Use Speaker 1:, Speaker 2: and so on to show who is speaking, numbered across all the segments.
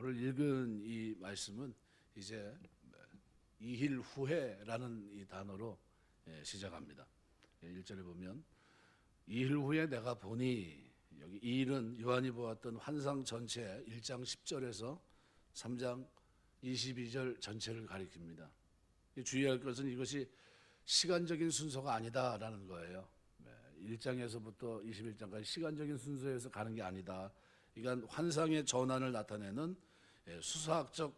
Speaker 1: 오늘 읽은 이 말씀은 이제 2일 후에라는 이 단어로 시작합니다. 1절에 보면 2일 후에 내가 보니, 여기 2일은 요한이 보았던 환상 전체 1장 10절에서 3장 22절 전체를 가리킵니다. 주의할 것은 이것이 시간적인 순서가 아니다라는 거예요. 1장에서부터 21장까지 시간적인 순서에서 가는 게 아니다. 이건 환상의 전환을 나타내는 수사학적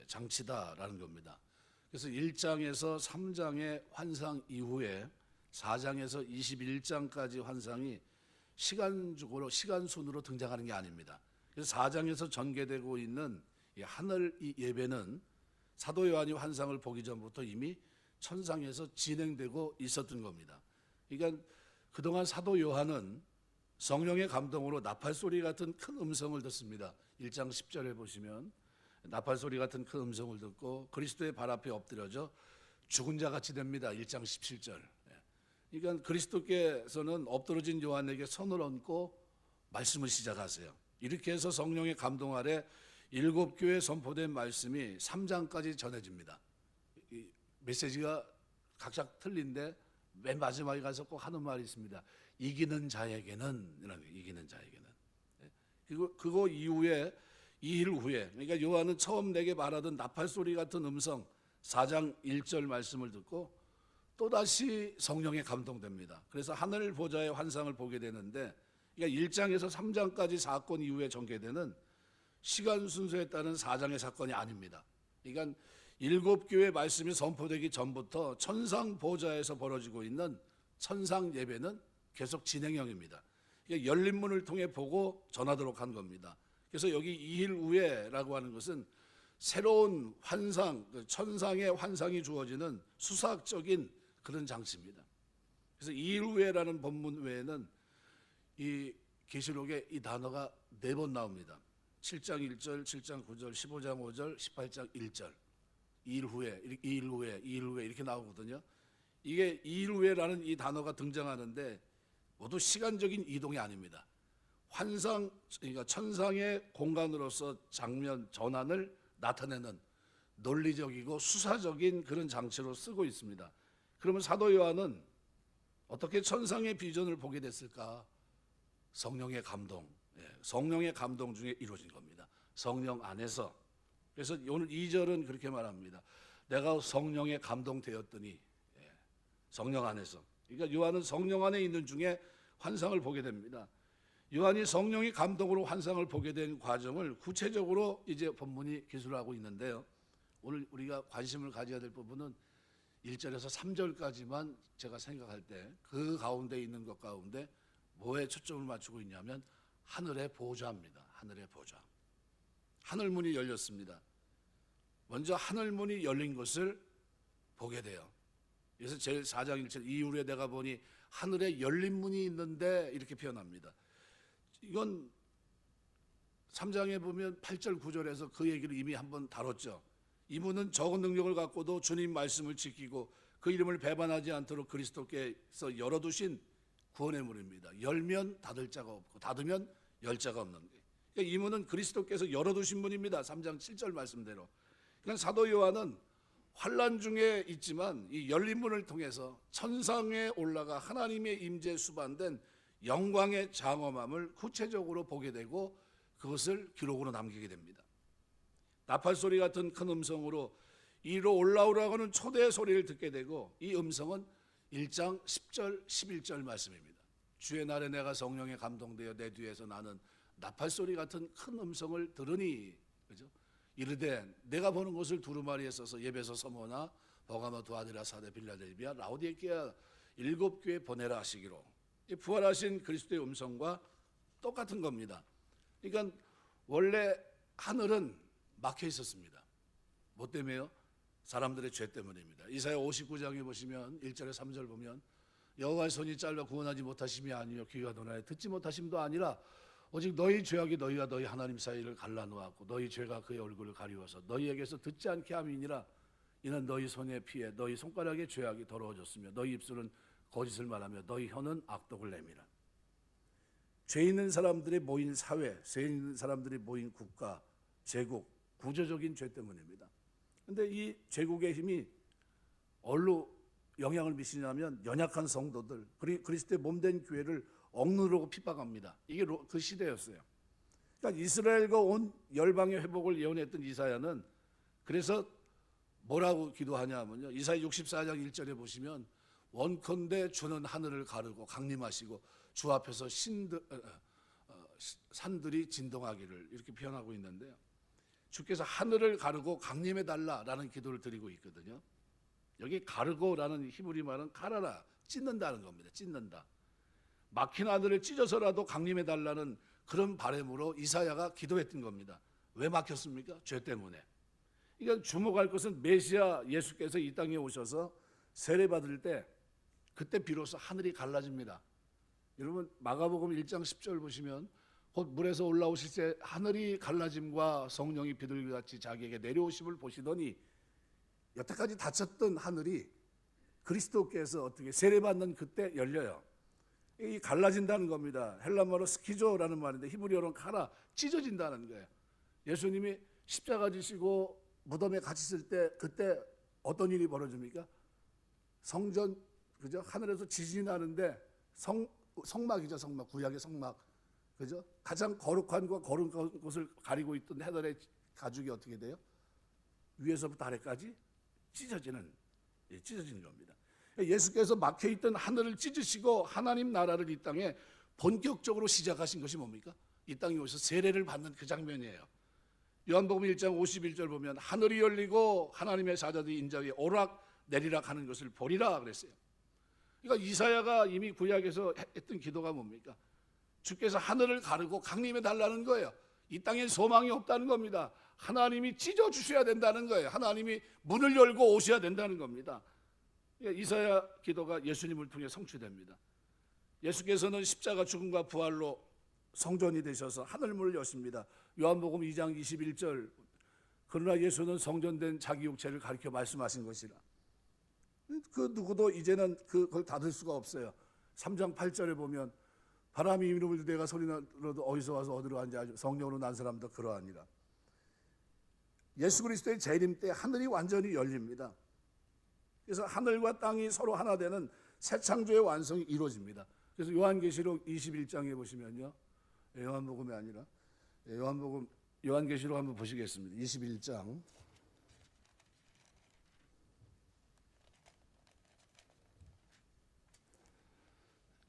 Speaker 1: 장치다라는 겁니다. 그래서 1장에서 3장의 환상 이후에 4장에서 21장까지 환상이 시간적으로 시간순으로 등장하는 게 아닙니다. 그래서 4장에서 전개되고 있는 이 하늘 예배는 사도 요한이 환상을 보기 전부터 이미 천상에서 진행되고 있었던 겁니다. 그러니까 그동안 사도 요한은 성령의 감동으로 나팔소리 같은 큰 음성을 듣습니다. 1장 10절에 보시면 나팔소리 같은 큰 음성을 듣고 그리스도의 발 앞에 엎드려져 죽은 자 같이 됩니다. 1장 17절. 그러니까 그리스도께서는 엎드러진 요한에게 손을 얹고 말씀을 시작하세요. 이렇게 해서 성령의 감동 아래 7교회에 선포된 말씀이 3장까지 전해집니다. 이 메시지가 각각 틀린데 맨 마지막에 가서 꼭 하는 말이 있습니다. 이기는 자에게는, 이기는 자에게는. 그거 이후에 2일 후에, 그러니까 요한은 처음 내게 말하던 나팔소리 같은 음성 4장 1절 말씀을 듣고 또다시 성령에 감동됩니다. 그래서 하늘 보좌의 환상을 보게 되는데, 그러니까 1장에서 3장까지 사건 이후에 전개되는 시간 순서에 따른 4장의 사건이 아닙니다. 그러니까 7교회 말씀이 선포되기 전부터 천상 보좌에서 벌어지고 있는 천상 예배는 계속 진행형입니다. 그러니까 열린 문을 통해 보고 전하도록 한 겁니다. 그래서 여기 2일 후에라고 하는 것은 새로운 환상, 천상의 환상이 주어지는 수사학적인 그런 장치입니다. 그래서 2일 후에라는 본문 외에는 이 계시록에 이 단어가 4번 나옵니다. 7장 1절, 7장 9절, 15장 5절, 18장 1절. 2일 후에, 2일 후에, 2일 후에 이렇게 나오거든요. 이게 2일 후에라는 이 단어가 등장하는데 모두 시간적인 이동이 아닙니다. 환상, 그러니까 천상의 공간으로서 장면 전환을 나타내는 논리적이고 수사적인 그런 장치로 쓰고 있습니다. 그러면 사도 요한은 어떻게 천상의 비전을 보게 됐을까? 성령의 감동, 성령의 감동 중에 이루어진 겁니다. 성령 안에서. 그래서 오늘 2절은 그렇게 말합니다. 내가 성령에 감동되었더니, 성령 안에서. 그러니까 요한은 성령 안에 있는 중에 환상을 보게 됩니다. 요한이 성령의 감동으로 환상을 보게 된 과정을 구체적으로 이제 본문이 기술하고 있는데요. 오늘 우리가 관심을 가져야 될 부분은 1절에서 3절까지만 제가 생각할 때 그 가운데 있는 것 가운데 뭐에 초점을 맞추고 있냐면 하늘의 보좌입니다. 하늘의 보좌. 하늘 문이 열렸습니다. 먼저 하늘 문이 열린 것을 보게 돼요. 그래서 제일 4장 1절 이후에 내가 보니 하늘에 열린 문이 있는데 이렇게 표현합니다. 이건 3장에 보면 8절 9절에서 그 얘기를 이미 한번 다뤘죠. 이 문은 적은 능력을 갖고도 주님 말씀을 지키고 그 이름을 배반하지 않도록 그리스도께서 열어두신 구원의 문입니다. 열면 닫을 자가 없고 닫으면 열 자가 없는 거예요. 그러니까 이 문은 그리스도께서 열어두신 문입니다. 3장 7절 말씀대로. 그러니까 사도 요한은 환난 중에 있지만 이 열린 문을 통해서 천상에 올라가 하나님의 임재 수반된 영광의 장엄함을 구체적으로 보게 되고 그것을 기록으로 남기게 됩니다. 나팔소리 같은 큰 음성으로 이리로 올라오라고 하는 초대 소리를 듣게 되고 이 음성은 1장 10절 11절 말씀입니다. 주의 날에 내가 성령에 감동되어 내 뒤에서 나는 나팔소리 같은 큰 음성을 들으니, 그죠? 이르되 내가 보는 것을 두루마리에 써서 예배소 서머나 버가모 두아디라 사데 빌라델비아 라오디게아 7교회 보내라 하시기로. 부활하신 그리스도의 음성과 똑같은 겁니다. 그러니까 원래 하늘은 막혀 있었습니다. 뭐 때문에요? 사람들의 죄 때문입니다. 이사야 59장에 보시면 1절에 3절 보면 여호와의 손이 짧아 구원하지 못하심이 아니요 귀가 도나에 듣지 못하심도 아니라 오직 너희 죄악이 너희와 너희 하나님 사이를 갈라놓았고 너희 죄가 그의 얼굴을 가리워서 너희에게서 듣지 않게 함이니라. 이는 너희 손의 피에 너희 손가락의 죄악이 더러워졌으며 너희 입술은 거짓을 말하며 너희 혀는 악독을 내밀어. 죄 있는 사람들이 모인 사회, 죄 있는 사람들이 모인 국가, 제국, 구조적인 죄 때문입니다. 그런데 이 제국의 힘이 어디로 영향을 미치냐면 연약한 성도들, 그리스도의 몸된 교회를 억누르고 핍박합니다. 이게 그 시대였어요. 그러니까 이스라엘과 온 열방의 회복을 예언했던 이사야는 그래서 뭐라고 기도하냐면요. 이사야 64장 1절에 보시면 원컨대 주는 하늘을 가르고 강림하시고 주 앞에서 산들이 진동하기를 이렇게 표현하고 있는데요. 주께서 하늘을 가르고 강림해 달라라는 기도를 드리고 있거든요. 여기 가르고라는 히브리 말은 카라라, 찢는다는 겁니다. 찢는다. 막힌 하늘을 찢어서라도 강림해 달라는 그런 바람으로 이사야가 기도했던 겁니다. 왜 막혔습니까? 죄 때문에. 그러니까 주목할 것은 메시아 예수께서 이 땅에 오셔서 세례받을 때 그때 비로소 하늘이 갈라집니다. 여러분 마가복음 1장 10절 보시면 곧 물에서 올라오실 때 하늘이 갈라짐과 성령이 비둘기같이 자기에게 내려오심을 보시더니 여태까지 닫혔던 하늘이 그리스도께서 어떻게 세례받는 그때 열려요. 이 갈라진다는 겁니다. 헬라말로 스키조라는 말인데 히브리어로는 카라, 찢어진다는 거예요. 예수님이 십자가 지시고 무덤에 갇혔을 때 그때 어떤 일이 벌어집니까? 성전, 그죠? 하늘에서 지진이 나는데 성막이죠, 성막. 구약의 성막. 그죠? 가장 거룩한 곳을 가리고 있던 헤달의 가죽이 어떻게 돼요? 위에서부터 아래까지 찢어지는 겁니다. 예수께서 막혀있던 하늘을 찢으시고 하나님 나라를 이 땅에 본격적으로 시작하신 것이 뭡니까? 이 땅에 오셔서 세례를 받는 그 장면이에요. 요한복음 1장 51절 보면 하늘이 열리고 하나님의 사자들이 인자 위에 오락 내리락 하는 것을 보리라 그랬어요. 그러니까 이사야가 이미 구약에서 했던 기도가 뭡니까? 주께서 하늘을 가르고 강림해 달라는 거예요. 이 땅에 소망이 없다는 겁니다. 하나님이 찢어 주셔야 된다는 거예요. 하나님이 문을 열고 오셔야 된다는 겁니다. 이사야 기도가 예수님을 통해 성취됩니다. 예수께서는 십자가 죽음과 부활로 성전이 되셔서 하늘문을 여십니다. 요한복음 2장 21절 그러나 예수는 성전된 자기 육체를 가리켜 말씀하신 것이라. 그 누구도 이제는 그걸 닫을 수가 없어요. 3장 8절에 보면 바람이 이름을 내가 소리나도 어디서 와서 어디로 왔는지 성령으로 난 사람도 그러하니라. 예수 그리스도의 재림 때 하늘이 완전히 열립니다. 그래서 하늘과 땅이 서로 하나 되는 새 창조의 완성이 이루어집니다. 그래서 요한계시록 21장에 보시면요. 요한복음이 아니라 요한계시록 한번 보시겠습니다. 21장.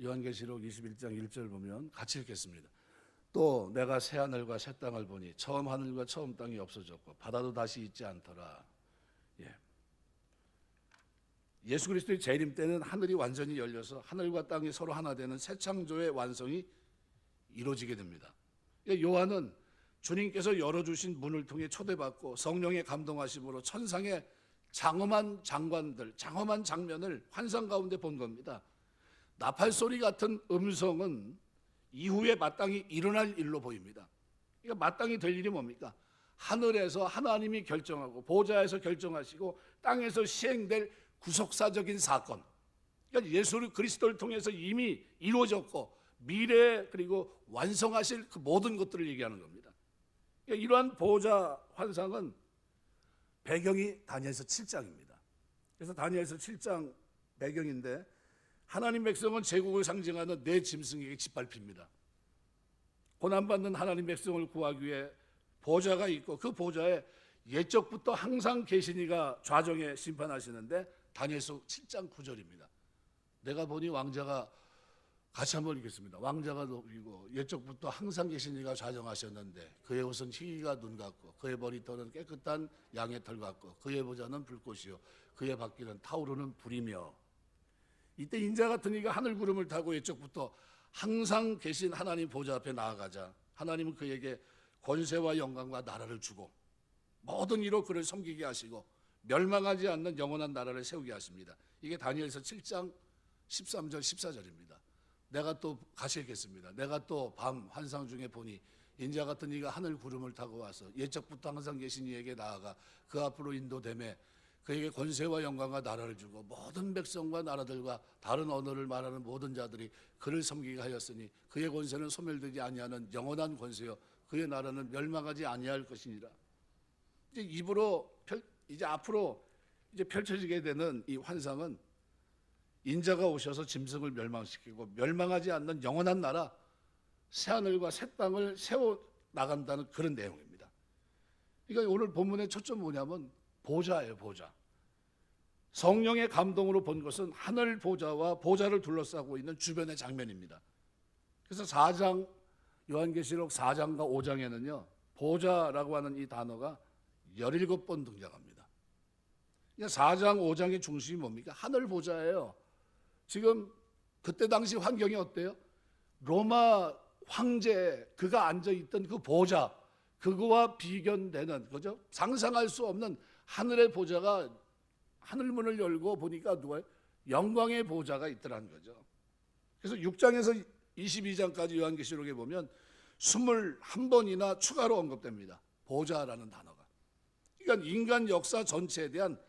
Speaker 1: 요한계시록 21장 1절 보면 같이 읽겠습니다. 또 내가 새 하늘과 새 땅을 보니 처음 하늘과 처음 땅이 없어졌고 바다도 다시 있지 않더라. 예수 그리스도의 재림 때는 하늘이 완전히 열려서 하늘과 땅이 서로 하나 되는 새 창조의 완성이 이루어지게 됩니다. 요한은 주님께서 열어주신 문을 통해 초대받고 성령의 감동하심으로 천상의 장엄한 장관들, 장엄한 장면을 환상 가운데 본 겁니다. 나팔 소리 같은 음성은 이후에 마땅히 일어날 일로 보입니다. 그러니까 마땅히 될 일이 뭡니까? 하늘에서 하나님이 결정하고 보좌에서 결정하시고 땅에서 시행될 구속사적인 사건. 그러니까 예수 그리스도를 통해서 이미 이루어졌고 미래에 그리고 완성하실 그 모든 것들을 얘기하는 겁니다. 그러니까 이러한 보좌 환상은 배경이 다니엘서 7장입니다. 그래서 다니엘서 7장 배경인데 하나님 백성은 제국을 상징하는 네 짐승에게 짓밟힙니다. 고난받는 하나님 백성을 구하기 위해 보좌가 있고 그 보좌에 옛적부터 항상 계신 이가 좌정에 심판하시는데 다니엘서 7장 9절입니다. 내가 보니 왕자가 같이 한번 읽겠습니다. 왕자가 높이고 옛적부터 항상 계신 이가 좌정하셨는데 그의 옷은 희기가 눈 같고 그의 머리털은 깨끗한 양의 털 같고 그의 보좌는 불꽃이요 그의 바퀴는 타오르는 불이며. 이때 인자 같은 이가 하늘 구름을 타고 옛적부터 항상 계신 하나님 보좌 앞에 나아가자 하나님은 그에게 권세와 영광과 나라를 주고 모든 이로 그를 섬기게 하시고 멸망하지 않는 영원한 나라를 세우게 하십니다. 이게 다니엘서 7장 13절 14절입니다. 내가 또 같이 읽겠습니다. 내가 또 밤 환상 중에 보니 인자 같은 이가 하늘 구름을 타고 와서 옛적부터 항상 계신 이에게 나아가 그 앞으로 인도되매 그에게 권세와 영광과 나라를 주고 모든 백성과 나라들과 다른 언어를 말하는 모든 자들이 그를 섬기게 하였으니 그의 권세는 소멸되지 아니하는 영원한 권세요 그의 나라는 멸망하지 아니할 것이니라. 이제 입으로 이제 앞으로 이제 펼쳐지게 되는 이 환상은 인자가 오셔서 짐승을 멸망시키고 멸망하지 않는 영원한 나라, 새 하늘과 새 땅을 세워 나간다는 그런 내용입니다. 그러니까 오늘 본문의 초점 뭐냐면 보좌예요, 보좌. 성령의 감동으로 본 것은 하늘 보좌와 보좌를 둘러싸고 있는 주변의 장면입니다. 그래서 4장 요한계시록 4장과 5장에는요 보좌라고 하는 이 단어가 17번 등장합니다. 4장 5장의 중심이 뭡니까? 하늘 보좌예요. 지금 그때 당시 환경이 어때요? 로마 황제 그가 앉아있던 그 보좌, 그거와 비견되는, 그죠? 상상할 수 없는 하늘의 보좌가, 하늘문을 열고 보니까 누가요? 영광의 보좌가 있더라는 거죠. 그래서 6장에서 22장까지 요한계시록에 보면 21번이나 추가로 언급됩니다. 보좌라는 단어가. 그러니까 인간 역사 전체에 대한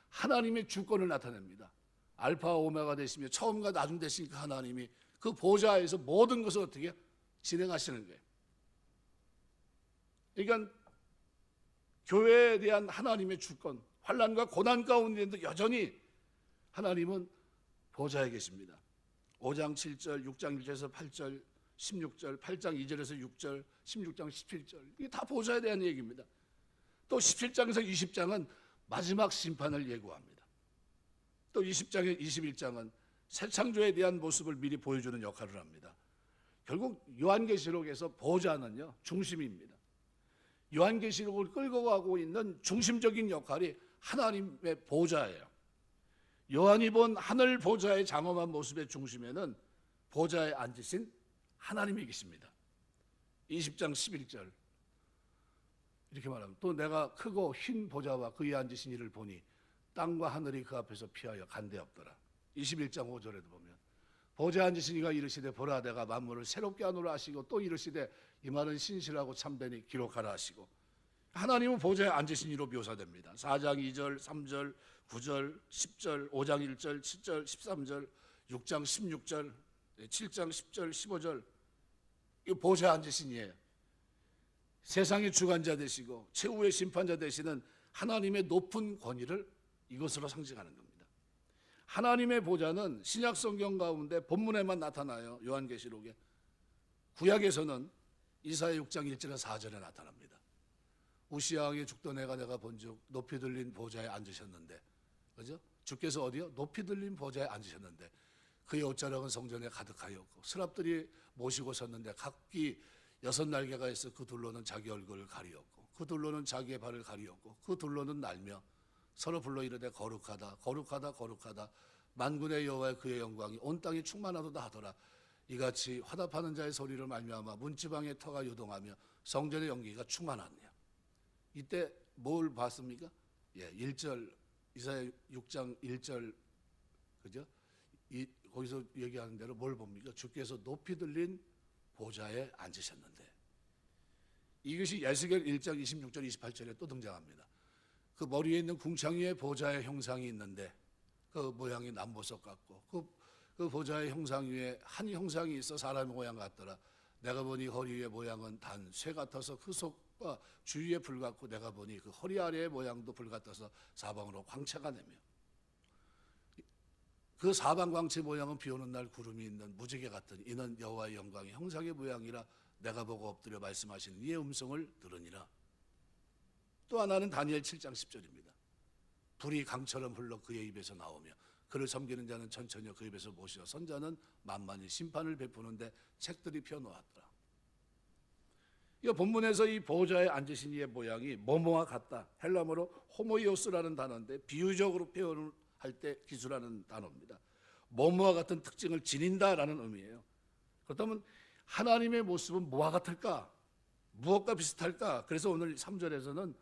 Speaker 1: 하나님의 주권을 나타냅니다. 알파 오메가 되시며 처음과 나중 되신 그 하나님이 그 보좌에서 모든 것을 어떻게 진행하시는 거예요. 그러니까 교회에 대한 하나님의 주권, 환난과 고난 가운데도 여전히 하나님은 보좌에 계십니다. 5장 7절, 6장 1절에서 8절, 16절, 8장 2절에서 6절, 16장 17절, 이게 다 보좌에 대한 얘기입니다. 또 17장에서 20장은 마지막 심판을 예고합니다. 또 20장에 21장은 새 창조에 대한 모습을 미리 보여주는 역할을 합니다. 결국 요한계시록에서 보좌는요 중심입니다. 요한계시록을 끌고 가고 있는 중심적인 역할이 하나님의 보좌예요. 요한이 본 하늘 보좌의 장엄한 모습의 중심에는 보좌에 앉으신 하나님이 계십니다. 20장 11절 이렇게 말합니다. 또 내가 크고 흰 보좌와 그에 앉으신 이를 보니 땅과 하늘이 그 앞에서 피하여 간데없더라. 21장 5절에도 보면 보좌에 앉으신 이가 이르시되 보라 내가 만물을 새롭게 하노라 하시고 또 이르시되 이 말은 신실하고 참되니 기록하라 하시고, 하나님은 보좌에 앉으신 이로 묘사됩니다. 4장 2절, 3절, 9절, 10절, 5장 1절, 7절, 13절, 6장 16절, 7장 10절, 15절, 이 보좌에 앉으신 이에요. 세상의 주관자 되시고 최후의 심판자 되시는 하나님의 높은 권위를 이것으로 상징하는 겁니다. 하나님의 보좌는 신약 성경 가운데 본문에만 나타나요. 요한계시록에. 구약에서는 이사야 6장 1절에서 4절에 나타납니다. 우시야 왕이 죽던 해가 내가 본즉 높이 들린 보좌에 앉으셨는데, 그죠? 주께서 어디요? 높이 들린 보좌에 앉으셨는데 그의 옷자락은 성전에 가득하였고 스랍들이 모시고 섰는데 각기 6날개가 있어 그 둘로는 자기 얼굴을 가리었고 그 둘로는 자기의 발을 가리었고 그 둘로는 날며 서로 불러 이르되 거룩하다 거룩하다 거룩하다 만군의 여호와의 그의 영광이 온 땅에 충만하도다 하더라. 이같이 화답하는 자의 소리를 말미암아 문지방의 터가 요동하며 성전의 연기가 충만하네요. 이때 뭘 봤습니까? 1절 이사야 6장 1절, 그죠? 거기서 얘기하는 대로 뭘 봅니까? 주께서 높이 들린 보좌에 앉으셨는데, 이것이 에스겔 1장 26절 28절에 또 등장합니다. 그 머리에 있는 궁창위에 보좌의 형상이 있는데 그 모양이 남보석 같고 그 보좌의 형상 위에 한 형상이 있어 사람의 모양 같더라. 내가 보니 허리 위의 모양은 단 쇠 같아서 그 속과 주위에 불 같고 내가 보니 그 허리 아래의 모양도 불 같아서 사방으로 광채가 내며 그 사방 광채 모양은 비오는 날 구름이 있는 무지개 같은 이는 여호와의 영광의 형상의 모양이라 내가 보고 엎드려 말씀하시는 이의 음성을 들으니라. 또 하나는 다니엘 7장 10절입니다. 불이 강처럼 흘러 그의 입에서 나오며 그를 섬기는 자는 천천히 그 입에서 모시어 선자는 만만히 심판을 베푸는데 책들이 펴놓았더라. 이 본문에서 이 보좌에 앉으신 이의 모양이 뭐뭐와 같다. 헬라어로 호모이오스라는 단어인데 비유적으로 표현할 때 기술하는 단어입니다. 뭐뭐와 같은 특징을 지닌다라는 의미예요. 그렇다면 하나님의 모습은 뭐와 같을까? 무엇과 비슷할까? 그래서 오늘 3절에서는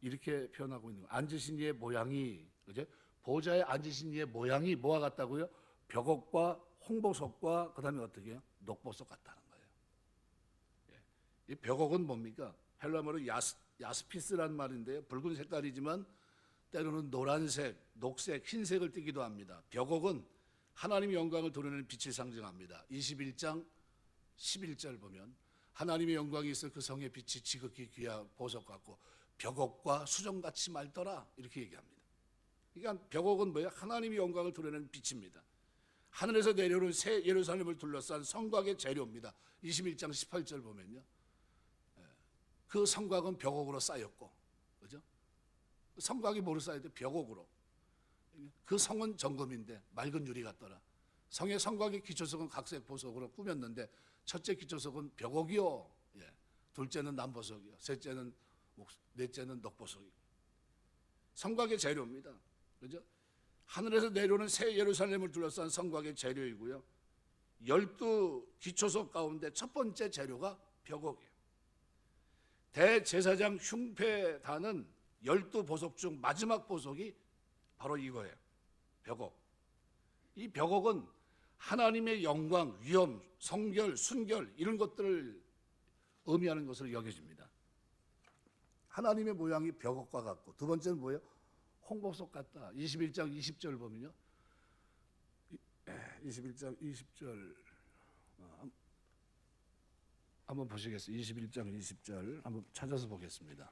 Speaker 1: 이렇게 표현하고 있는 거예요. 앉으신 이의 모양이, 그죠? 보좌에 앉으신 이의 모양이 뭐와 같다고요? 벽옥과 홍보석과 그다음에 어떻게 해요? 녹보석 같다는 거예요. 이 벽옥은 뭡니까? 헬라어로 야스피스라는 말인데요. 붉은 색깔이지만 때로는 노란색, 녹색, 흰색을 띠기도 합니다. 벽옥은 하나님의 영광을 드러내는 빛을 상징합니다. 21장 11절 보면 하나님의 영광이 있어 그 성의 빛이 지극히 귀한 보석 같고 벽옥과 수정같이 맑더라 이렇게 얘기합니다. 그러니까 벽옥은 뭐예요? 하나님의 영광을 드러내는 빛입니다. 하늘에서 내려오는 새 예루살렘을 둘러싼 성곽의 재료입니다. 21장 18절 보면요, 그 성곽은 벽옥으로 쌓였고, 그죠? 성곽이 뭐로 쌓여도 벽옥으로. 그 성은 정금인데 맑은 유리 같더라. 성의 성곽의 기초석은 각색 보석으로 꾸몄는데 첫째 기초석은 벽옥이요, 둘째는 남보석이요, 넷째는 녹보석이요. 성곽의 재료입니다. 그죠? 하늘에서 내려오는 새 예루살렘을 둘러싼 성곽의 재료이고요. 12기초석 가운데 첫 번째 재료가 벽옥이에요. 대제사장 흉패단은 12보석 중 마지막 보석이 바로 이거예요. 벽옥. 이 벽옥은 하나님의 영광, 위엄, 성결, 순결 이런 것들을 의미하는 것으로 여겨집니다. 하나님의 모양이 벽옥과 같고, 두 번째는 뭐예요? 홍보석 같다. 21장 20절 보면요, 21장 20절 한번 보시겠어요? 21장 20절 한번 찾아서 보겠습니다.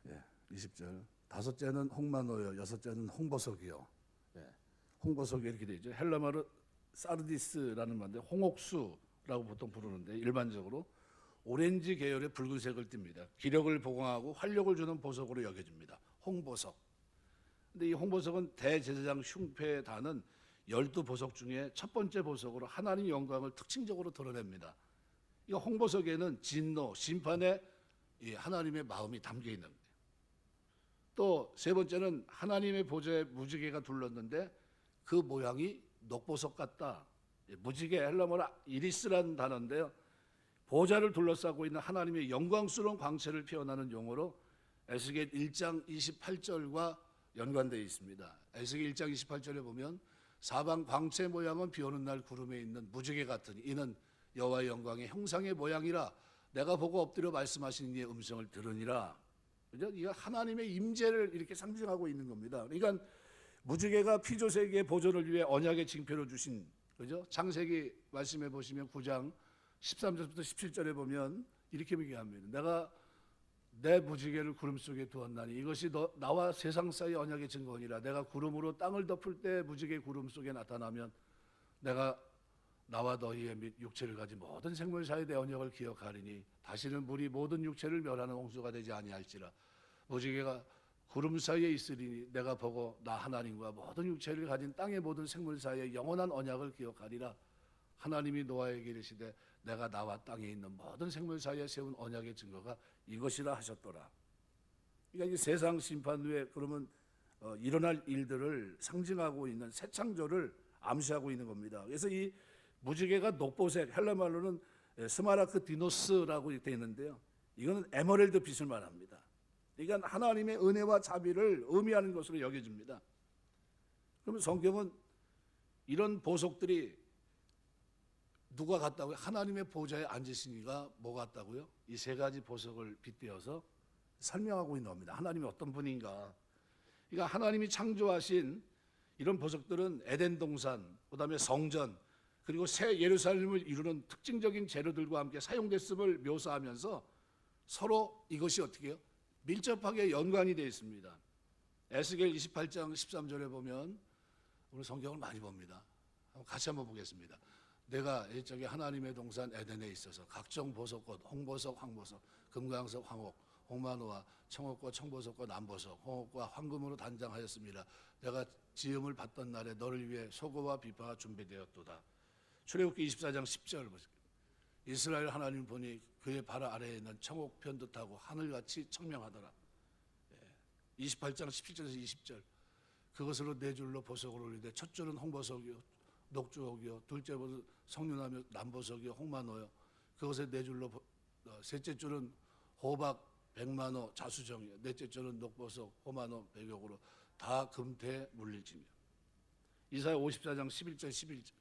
Speaker 1: 예, 20절. 다섯째는 홍마노요, 여섯째는 홍보석이요. 홍보석이 이렇게 되죠. 헬라말로 사르디스라는 말인데 홍옥수라고 보통 부르는데 일반적으로 오렌지 계열의 붉은색을 띱니다. 기력을 보강하고 활력을 주는 보석으로 여겨집니다. 홍보석. 근데 이 홍보석은 대제사장 흉패단은 12보석 중에 첫 번째 보석으로 하나님의 영광을 특징적으로 드러냅니다. 이 홍보석에는 진노, 심판의 하나님의 마음이 담겨 있는 거예요. 또 세 번째는 하나님의 보좌에 무지개가 둘렀는데 그 모양이 녹보석 같다. 무지개 헬라어로 이리스라는 단어인데요, 보좌를 둘러싸고 있는 하나님의 영광스러운 광채를 표현하는 용어로 에스겔 1장 28절과 연관되어 있습니다. 에스겔 1장 28절에 보면 사방 광채 모양은 비오는 날 구름에 있는 무지개 같으니 이는 여호와의 영광의 형상의 모양이라 내가 보고 엎드려 말씀하시는 이의 음성을 들으니라. 그죠? 이거 하나님의 임재를 이렇게 상징하고 있는 겁니다. 그러니까 무지개가 피조세계의 보존을 위해 언약의 징표로 주신, 그죠? 창세기 말씀해 보시면 9장 13절부터 17절에 보면 이렇게 얘기합니다. 내가 내 무지개를 구름 속에 두었나니 이것이 나와 세상 사이 언약의 증거니라. 내가 구름으로 땅을 덮을 때 무지개 구름 속에 나타나면 내가 나와 너희의 및 육체를 가진 모든 생물 사이의 내 언약을 기억하리니 다시는 물이 모든 육체를 멸하는 홍수가 되지 아니할지라. 무지개가 구름 사이에 있으리니 내가 보고 나 하나님과 모든 육체를 가진 땅의 모든 생물 사이의 영원한 언약을 기억하리라. 하나님이 노아에게 이르시되 내가 나와 땅에 있는 모든 생물 사이에 세운 언약의 증거가 이것이라 하셨더라. 그러니까 이 세상 심판 후에 그러면 일어날 일들을 상징하고 있는 새 창조를 암시하고 있는 겁니다. 그래서 이 무지개가 녹보색, 헬라 말로는 스마라크 디노스라고 되어 있는데요, 이거는 에메랄드 빛을 말합니다. 그러니까 하나님의 은혜와 자비를 의미하는 것으로 여겨집니다. 그러면 성경은 이런 보석들이 누가 같다고요? 하나님의 보좌에 앉으신 이가 뭐 같다고요? 이 세 가지 보석을 빗대어서 설명하고 있는 겁니다. 하나님이 어떤 분인가. 그러니까 하나님이 창조하신 이런 보석들은 에덴 동산, 그다음에 성전, 그리고 새 예루살렘을 이루는 특징적인 재료들과 함께 사용됐음을 묘사하면서 서로 이것이 어떻게 해요? 밀접하게 연관이 되어 있습니다. 에스겔 28장 13절에 보면 오늘 성경을 많이 봅니다. 같이 한번 보겠습니다. 내가 일적에 하나님의 동산 에덴에 있어서 각종 보석꽃, 홍보석, 황보석, 금강석, 황옥, 홍마노와 청옥과 청보석과 남보석, 홍옥과 황금으로 단장하였습니다. 내가 지음을 받던 날에 너를 위해 소고와 비파가 준비되었도다. 출애굽기 24장 10절 보세요. 이스라엘 하나님 보니 그의 발 아래에 있는 청옥 편듯하고 하늘같이 청명하더라. 28장 17절에서 20절. 그것으로 네 줄로 보석을 올리되 첫 줄은 홍보석이요 녹주옥이요 둘째 보석 성륜하며 남보석이요 홍마노요 그것에 네 줄로 셋째 줄은 호박 백마노 자수정이요 넷째 줄은 녹보석 호마노 백옥으로 다 금태에 물릴지며. 이사야 54장 11절 11절.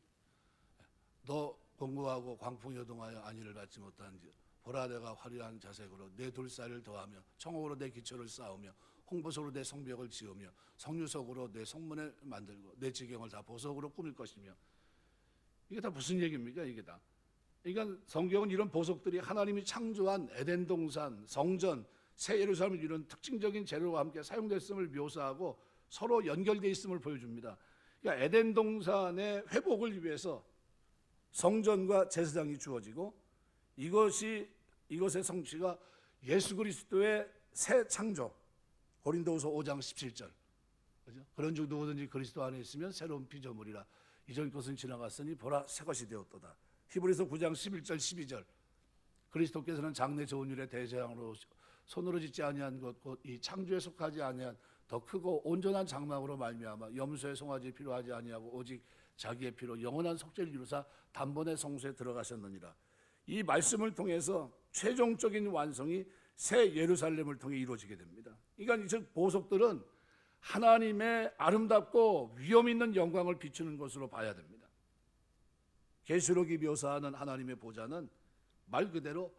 Speaker 1: 너 공고하고 광풍 요동하여 안위를 받지 못한지 보라 내가 화려한 자색으로 내 둘살을 더하며 청옥으로 내 기초를 쌓으며 홍보석으로 내 성벽을 지으며 성유석으로 내 성문을 만들고 내 지경을 다 보석으로 꾸밀 것이며. 이게 다 무슨 얘기입니까? 이게 다. 그러니까 성경은 이런 보석들이 하나님이 창조한 에덴 동산, 성전, 새 예루살렘을 이런 특징적인 재료와 함께 사용됐음을 묘사하고 서로 연결되어 있음을 보여줍니다. 그러니까 에덴 동산의 회복을 위해서 성전과 제사장이 주어지고 이것의 성취가 예수 그리스도의 새 창조. 고린도후서 5장 17절. 그죠? 그런 중 누구든지 그리스도 안에 있으면 새로운 피조물이라. 이전 것은 지나갔으니 보라 새 것이 되었도다. 히브리서 9장 11절 12절. 그리스도께서는 장래 좋은 일의 대제사장으로 손으로 짓지 아니한 것 곧 이 창조에 속하지 아니한 더 크고 온전한 장막으로 말미암아 염소의 송아지 필요하지 아니하고 오직 자기의 피로 영원한 속죄를 이루사 단번에 성소에 들어가셨느니라. 이 말씀을 통해서 최종적인 완성이 새 예루살렘을 통해 이루어지게 됩니다. 그러니까 이 보석들은 하나님의 아름답고 위엄 있는 영광을 비추는 것으로 봐야 됩니다. 계시록이 묘사하는 하나님의 보좌는 말 그대로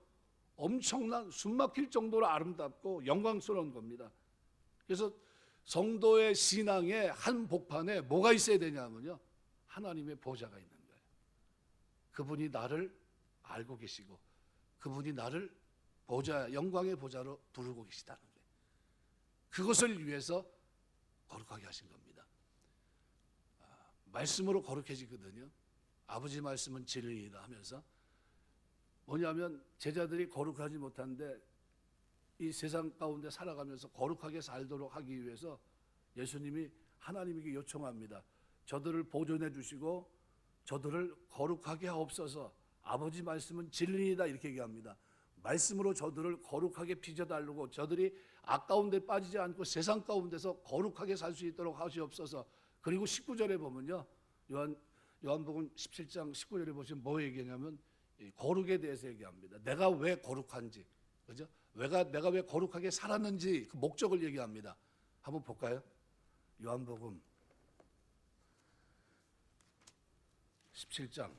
Speaker 1: 엄청난 숨막힐 정도로 아름답고 영광스러운 겁니다. 그래서 성도의 신앙의 한 복판에 뭐가 있어야 되냐면요, 하나님의 보좌가 있는 거예요. 그분이 나를 알고 계시고 그분이 나를 보좌, 영광의 보좌로 부르고 계시다는 거예요. 그것을 위해서 거룩하게 하신 겁니다. 말씀으로 거룩해지거든요. 아버지 말씀은 진리이다 하면서 뭐냐면 제자들이 거룩하지 못한데 이 세상 가운데 살아가면서 거룩하게 살도록 하기 위해서 예수님이 하나님에게 요청합니다. 저들을 보존해 주시고 저들을 거룩하게 하옵소서. 아버지 말씀은 진리이다 이렇게 얘기합니다. 말씀으로 저들을 거룩하게 빚어달라고 저들이 악 가운데 빠지지 않고 세상 가운데서 거룩하게 살 수 있도록 하시옵소서. 그리고 19절에 보면요, 요한복음 17장 19절에 보시면 뭐 얘기하냐면 거룩에 대해서 얘기합니다. 내가 왜 거룩한지, 그죠? 내가 왜 거룩하게 살았는지 그 목적을 얘기합니다. 한번 볼까요? 요한복음 17장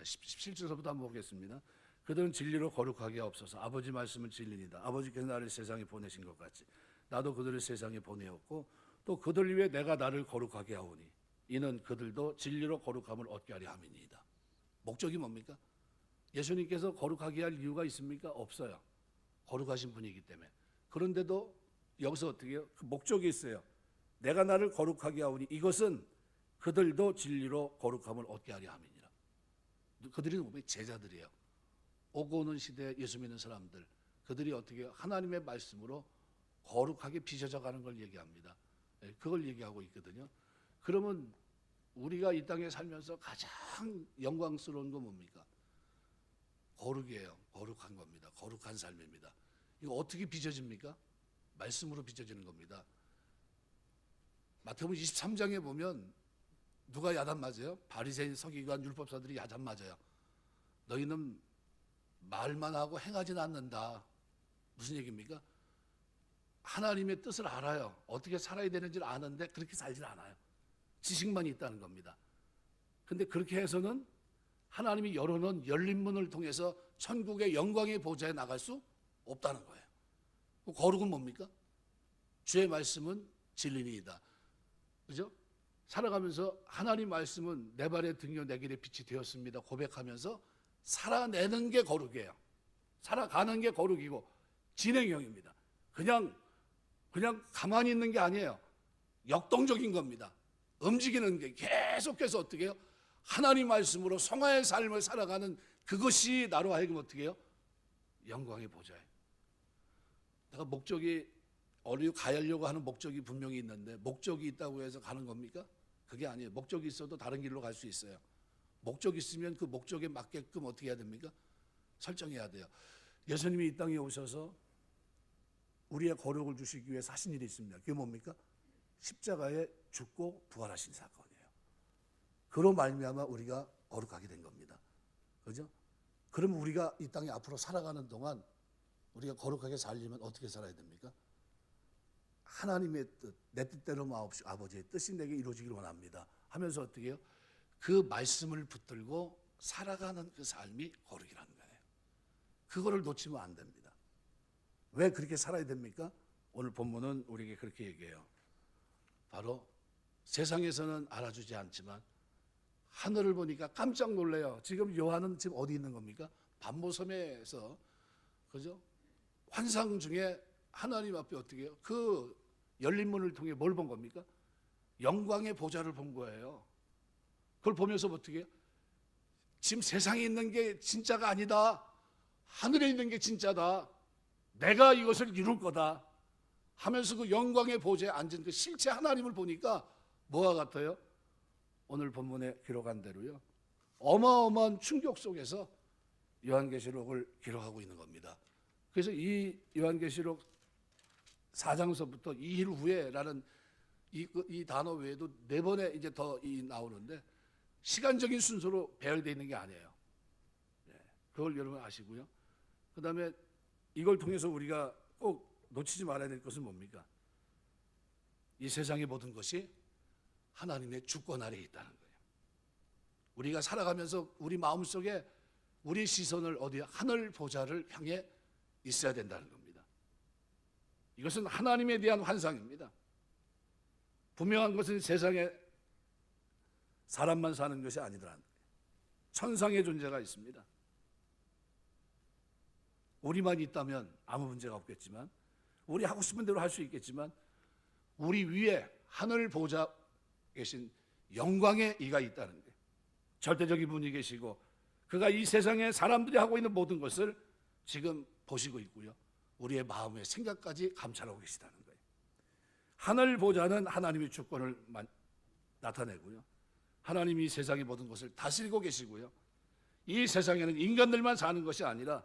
Speaker 1: 17절부터 한번 보겠습니다. 그들은 진리로 거룩하게 하옵소서. 아버지 말씀은 진리니다. 아버지께서 나를 세상에 보내신 것 같이 나도 그들을 세상에 보내었고 또 그들 위해 내가 나를 거룩하게 하오니 이는 그들도 진리로 거룩함을 얻게 하려 함이니이다. 목적이 뭡니까? 예수님께서 거룩하게 할 이유가 있습니까? 없어요. 거룩하신 분이기 때문에. 그런데도 여기서 어떻게 해요? 그 목적이 있어요. 내가 나를 거룩하게 하오니 이것은 그들도 진리로 거룩함을 얻게 하려 함이니라. 그들이 누구예요? 제자들이에요. 오고 오는 시대에 예수 믿는 사람들, 그들이 어떻게 해요? 하나님의 말씀으로 거룩하게 빚어져 가는 걸 얘기합니다. 그걸 얘기하고 있거든요. 그러면 우리가 이 땅에 살면서 가장 영광스러운 건 뭡니까? 거룩이에요. 거룩한 겁니다. 거룩한 삶입니다. 이거 어떻게 빚어집니까? 말씀으로 빚어지는 겁니다. 마태복음 23장에 보면 누가 야단 맞아요? 바리새인, 서기관, 율법사들이 야단 맞아요. 너희는 말만 하고 행하지는 않는다. 무슨 얘기입니까? 하나님의 뜻을 알아요. 어떻게 살아야 되는지를 아는데 그렇게 살질 않아요. 지식만 있다는 겁니다. 근데 그렇게 해서는 하나님이 열어놓은 열린 문을 통해서 천국의 영광의 보좌에 나갈 수 없다는 거예요. 거룩은 뭡니까? 주의 말씀은 진리니이다. 그죠? 살아가면서 하나님 말씀은 내 발의 등이요 내 길의 빛이 되었습니다 고백하면서 살아내는 게 거룩이에요. 살아가는 게 거룩이고 진행형입니다. 그냥 가만히 있는 게 아니에요. 역동적인 겁니다. 움직이는 게 계속해서 어떻게 해요? 하나님 말씀으로 성화의 삶을 살아가는 그것이 나로 하여금 어떻게 해요? 영광의 보좌예요. 내가 목적이 어디 가려고 하는 목적이 분명히 있는데 목적이 있다고 해서 가는 겁니까? 그게 아니에요. 목적이 있어도 다른 길로 갈 수 있어요. 목적이 있으면 그 목적에 맞게끔 어떻게 해야 됩니까? 설정해야 돼요. 예수님이 이 땅에 오셔서 우리의 거룩을 주시기 위해서 하신 일이 있습니다. 그게 뭡니까? 십자가에 죽고 부활하신 사건이에요. 그로 말미암아 우리가 거룩하게 된 겁니다. 그죠? 그럼 우리가 이 땅에 앞으로 살아가는 동안 우리가 거룩하게 살려면 어떻게 살아야 됩니까? 하나님의 뜻, 내 뜻대로 마옵시고 아버지의 뜻이 내게 이루어지기를 원합니다 하면서 어떻게 해요? 그 말씀을 붙들고 살아가는 그 삶이 거룩이라는 거예요. 그거를 놓치면 안 됩니다. 왜 그렇게 살아야 됩니까? 오늘 본문은 우리에게 그렇게 얘기해요. 바로 세상에서는 알아주지 않지만 하늘을 보니까 깜짝 놀래요. 지금 요한은 지금 어디 있는 겁니까? 반모섬에서, 그죠? 환상 중에 하나님 앞에 어떻게 해요? 그 열린 문을 통해 뭘 본 겁니까? 영광의 보좌를 본 거예요. 그걸 보면서 어떻게 해요? 지금 세상에 있는 게 진짜가 아니다. 하늘에 있는 게 진짜다. 내가 이것을 이룰 거다 하면서 그 영광의 보좌에 앉은 그 실체 하나님을 보니까 뭐와 같아요? 오늘 본문에 기록한 대로요, 어마어마한 충격 속에서 요한계시록을 기록하고 있는 겁니다. 그래서 이 요한계시록 4장서부터 2일 후에라는 이 단어 외에도 4번에 이제 더 나오는데 시간적인 순서로 배열되어 있는 게 아니에요. 그걸 여러분 아시고요. 그 다음에 이걸 통해서 우리가 꼭 놓치지 말아야 될 것은 뭡니까? 이 세상의 모든 것이 하나님의 주권 아래에 있다는 거예요. 우리가 살아가면서 우리 마음속에 우리 시선을 어디에 하늘 보좌를 향해 있어야 된다는 겁니다. 이것은 하나님에 대한 환상입니다. 분명한 것은 세상에 사람만 사는 것이 아니더라는 거예요. 천상의 존재가 있습니다. 우리만 있다면 아무 문제가 없겠지만, 우리 하고 싶은 대로 할 수 있겠지만, 우리 위에 하늘 보좌 계신 영광의 이가 있다는 거예요. 절대적인 분이 계시고 그가 이 세상에 사람들이 하고 있는 모든 것을 지금 보시고 있고요, 우리의 마음의 생각까지 감찰하고 계시다는 거예요. 하늘 보좌는 하나님의 주권을 나타내고요, 하나님이 세상의 모든 것을 다스리고 계시고요, 이 세상에는 인간들만 사는 것이 아니라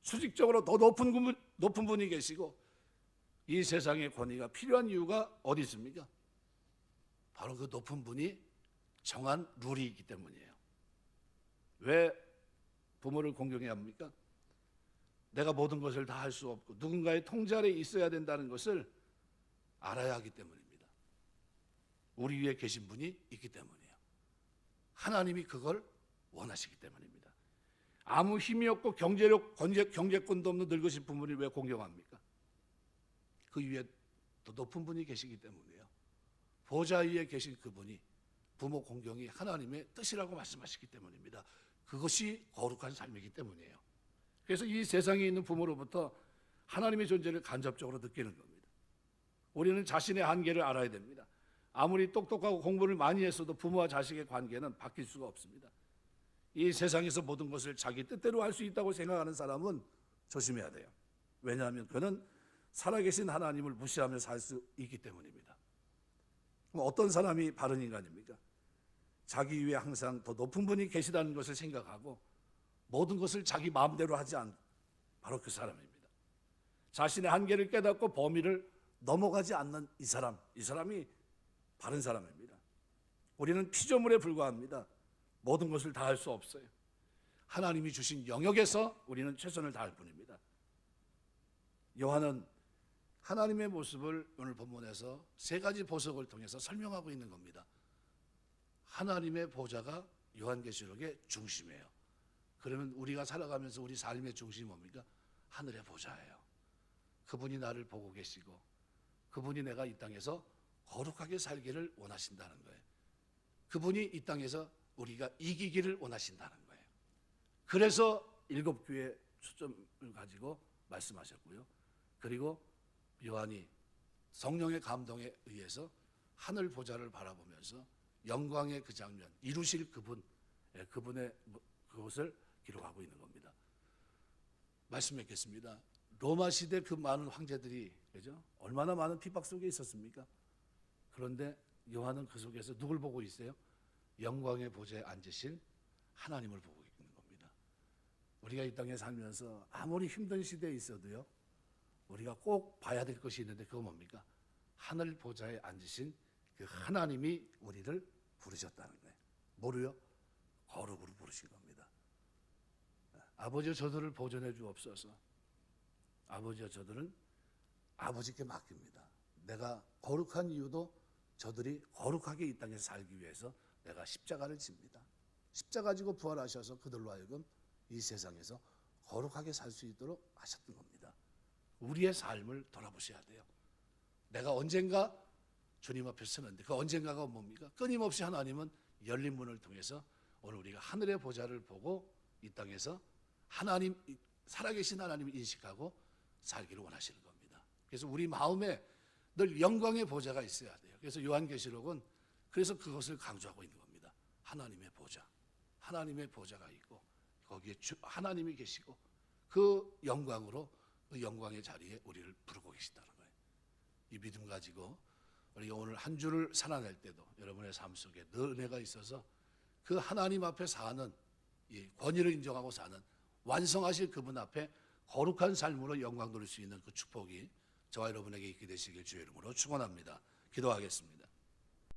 Speaker 1: 수직적으로 더 높은 분이 계시고, 이 세상의 권위가 필요한 이유가 어디 있습니까? 바로 그 높은 분이 정한 룰이 있기 때문이에요. 왜 부모를 공경해야 합니까? 내가 모든 것을 다 할 수 없고 누군가의 통제 아래 있어야 된다는 것을 알아야 하기 때문입니다. 우리 위에 계신 분이 있기 때문이에요. 하나님이 그걸 원하시기 때문입니다. 아무 힘이 없고 경제권도 없는 늙으신 부모를 왜 공경합니까? 그 위에 더 높은 분이 계시기 때문이에요. 보좌 위에 계신 그분이, 부모 공경이 하나님의 뜻이라고 말씀하시기 때문입니다. 그것이 거룩한 삶이기 때문이에요. 그래서 이 세상에 있는 부모로부터 하나님의 존재를 간접적으로 느끼는 겁니다. 우리는 자신의 한계를 알아야 됩니다. 아무리 똑똑하고 공부를 많이 했어도 부모와 자식의 관계는 바뀔 수가 없습니다. 이 세상에서 모든 것을 자기 뜻대로 할 수 있다고 생각하는 사람은 조심해야 돼요. 왜냐하면 그는 살아계신 하나님을 무시하며 살 수 있기 때문입니다. 그럼 어떤 사람이 바른 인간입니까? 자기 위에 항상 더 높은 분이 계시다는 것을 생각하고 모든 것을 자기 마음대로 하지 않는, 바로 그 사람입니다. 자신의 한계를 깨닫고 범위를 넘어가지 않는 이 사람이 바른 사람입니다. 우리는 피조물에 불과합니다. 모든 것을 다 할 수 없어요. 하나님이 주신 영역에서 우리는 최선을 다할 뿐입니다. 요한은 하나님의 모습을 오늘 본문에서 3가지 보석을 통해서 설명하고 있는 겁니다. 하나님의 보좌가 요한계시록의 중심이에요. 그러면 우리가 살아가면서 우리 삶의 중심이 뭡니까? 하늘의 보좌예요. 그분이 나를 보고 계시고 그분이 내가 이 땅에서 거룩하게 살기를 원하신다는 거예요. 그분이 이 땅에서 우리가 이기기를 원하신다는 거예요. 그래서 7교회 초점을 가지고 말씀하셨고요. 그리고 요한이 성령의 감동에 의해서 하늘 보좌를 바라보면서 영광의 그 장면, 이루실 그분의 그것을 기록하고 있는 겁니다. 말씀 맺겠습니다. 로마 시대 그 많은 황제들이, 그죠? 얼마나 많은 핍박 속에 있었습니까? 그런데 요한은 그 속에서 누굴 보고 있어요? 영광의 보좌에 앉으신 하나님을 보고 있는 겁니다. 우리가 이 땅에 살면서 아무리 힘든 시대에 있어도요, 우리가 꼭 봐야 될 것이 있는데 그건 뭡니까? 하늘 보좌에 앉으신 그 하나님이 우리를 부르셨다는 거예요. 뭐로요? 거룩으로 부르신 겁니다. 아버지여 저들을 보존해 주옵소서. 아버지여 저들은 아버지께 맡깁니다. 내가 거룩한 이유도 저들이 거룩하게 이 땅에서 살기 위해서 내가 십자가를 집니다. 십자가 지고 부활하셔서 그들로 하여금 이 세상에서 거룩하게 살 수 있도록 하셨던 겁니다. 우리의 삶을 돌아보셔야 돼요. 내가 언젠가 주님 앞에 서는데 그 언젠가가 뭡니까? 끊임없이 하나님은 열린 문을 통해서 오늘 우리가 하늘의 보좌를 보고 이 땅에서 하나님, 살아계신 하나님을 인식하고 살기를 원하시는 겁니다. 그래서 우리 마음에 늘 영광의 보좌가 있어야 돼요. 그래서 요한계시록은 그래서 그것을 강조하고 있는 겁니다. 하나님의 보좌, 하나님의 보좌가 있고 거기에 하나님이 계시고 그 영광으로 그 영광의 자리에 우리를 부르고 계시다는 거예요. 이 믿음 가지고 우리가 오늘 한 주를 살아낼 때도 여러분의 삶 속에 늘 은혜가 있어서 그 하나님 앞에 사는 이 권위를 인정하고 사는 완성하실 그분 앞에 거룩한 삶으로 영광 돌릴 수 있는 그 축복이 저와 여러분에게 있게 되시길 주의 이름으로 축원합니다. 기도하겠습니다.